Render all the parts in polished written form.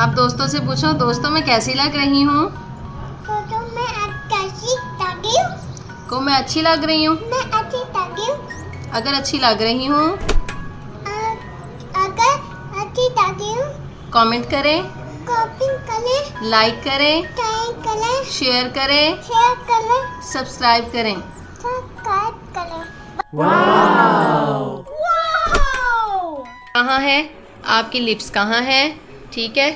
आप दोस्तों से पूछो, दोस्तों मैं कैसी लग रही हूँ? तो मैं कैसी लगी हूँ? को मैं अच्छी लग रही हूँ? मैं अच्छी लगी हूँ। अगर अच्छी लग रही हूँ अगर अच्छी लगी हूँ कमेंट करें, कॉपी करें, लाइक करें, टाइम करें, शेयर करें, सब्सक्राइब करें। सब्सक्राइब करें। कहाँ है आपकी लिप्स, कहाँ है, ठीक है,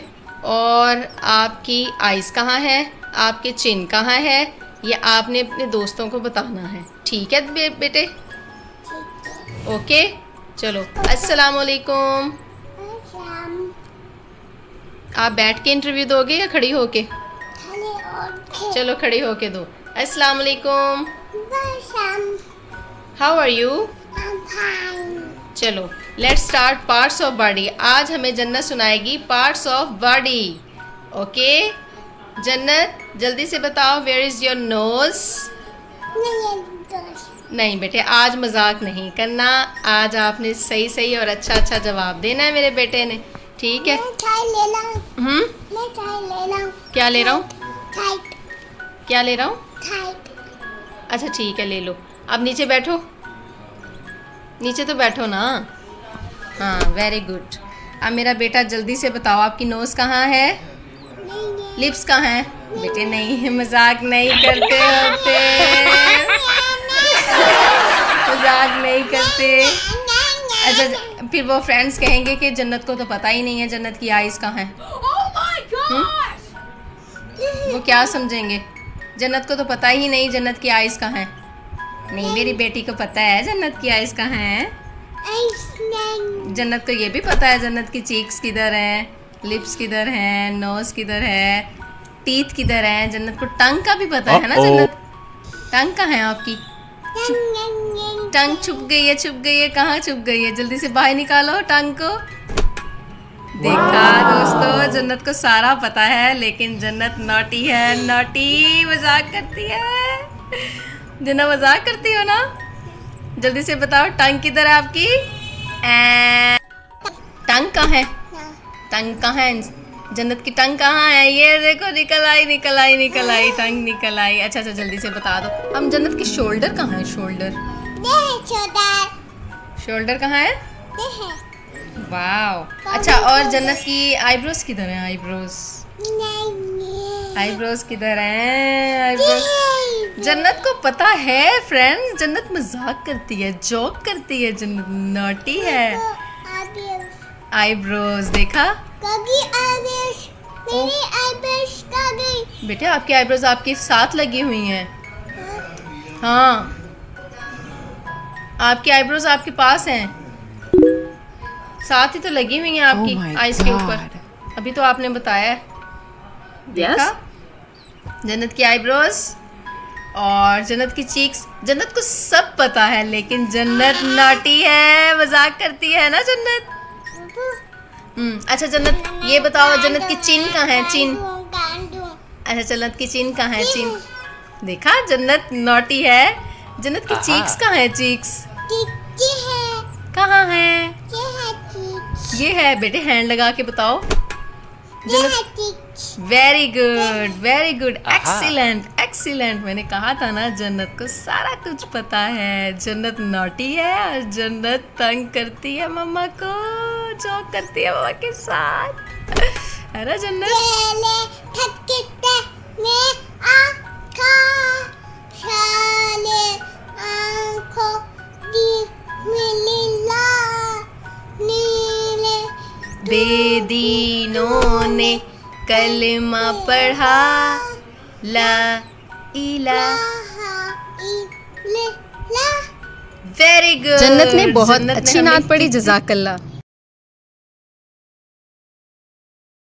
और आपकी आइज़ कहाँ है, आपके चिन कहाँ है, ये आपने अपने दोस्तों को बताना है, ठीक है बेटे? ओके, चलो अस्सलाम वालेकुम। आप बैठ के इंटरव्यू दोगे या खड़ी होके? चलो खड़ी होके दो। अस्सलाम वालेकुम, हाउ आर यू? चलो let's start parts of body. आज हमें जन्नत सुनाएगी पार्ट्स ऑफ बॉडी। ओके जन्नत, जल्दी से बताओ, वेयर इज योर नोज? नहीं बेटे, आज मजाक नहीं करना, आज आपने सही सही और अच्छा अच्छा जवाब देना है मेरे बेटे ने, ठीक है? क्या ले रहा हूँ? क्या ले रहा हूँ? अच्छा ठीक है, ले लो। अब नीचे बैठो, नीचे तो बैठो ना। हाँ वेरी गुड। अब मेरा बेटा जल्दी से बताओ, आपकी नोज कहाँ है, लिप्स कहाँ है? बेटे नहीं, मजाक नहीं करते होते, मजाक नहीं करते। अच्छा फिर वो फ्रेंड्स कहेंगे कि जन्नत को तो पता ही नहीं है जन्नत की आइज़ कहाँ है। वो क्या समझेंगे? जन्नत को तो पता ही नहीं जन्नत की आइज़ कहाँ है। नहीं, मेरी बेटी को पता है जन्नत की आइज़ कहाँ है। जन्नत को ये भी पता है जन्नत की चीक्स किधर हैं, लिप्स किधर हैं, नोज किधर है, टीथ किधर है। जन्नत को टंग का भी पता है ना। जन्नत टंग कहाँ है आपकी? टंग छुप गई है, छुप गई है, कहाँ छुप गई है? जल्दी से बाहर निकालो टंग को। देखा दोस्तों, जन्नत को सारा पता है लेकिन जन्नत नॉटी है, नॉटी, मजाक करती है। जन्नत मजाक करती हो ना? जल्दी से बताओ टंग किधर है आपकी? टंग कहाँ है? टंग कहाँ है? जन्नत की टंग कहाँ है? ये देखो, निकल आई, निकल आई, निकल आई, टंग निकल आई। अच्छा अच्छा जल्दी से बता दो। हम जन्नत की शोल्डर कहाँ है? शोल्डर, शोल्डर कहाँ है? वाह। अच्छा और जन्नत की आईब्रोज किधर है? आईब्रोज, आईब्रोज किधर है? आईब्रोज जन्नत को पता है फ्रेंड्स, जन्नत मजाक करती है, जोक करती है, जन्नत नॉटी है। आईब्रोज देखा? बेटे आपकी आईब्रोज आपके साथ लगी हुई हैं। हाँ आपकी आईब्रोज आपके पास हैं, साथ ही तो लगी हुई हैं आपकी आईज के ऊपर। अभी तो आपने बताया है। देखा? जन्नत की आईब्रोज और जन्नत की चीक्स, जन्नत को सब पता है लेकिन जन्नत नॉटी है, मजाक करती है ना जन्नत। अच्छा जन्नत ये बताओ, जन्नत की चिन कहाँ है? चिन, अच्छा जन्नत की चिन कहाँ है? चिन देखा? जन्नत नॉटी है। जन्नत की चीक्स कहाँ है? चीक्स कहाँ है? ये है बेटे, हैंड लगा के बताओ। Very good, very good, excellent, excellent. मैंने कहा था ना जन्नत को सारा कुछ पता है। जन्नत नॉटी है और जन्नत तंग करती है मम्मा को, जोक करती है मम्मा के साथ, है ना जन्नत? बेदीनों ने कलमा पढ़ा, ला इलाहा इल्लल्लाह। Very good. जन्नत ने बहुत अच्छी नात पढ़ी, जज़ाकल्लाह।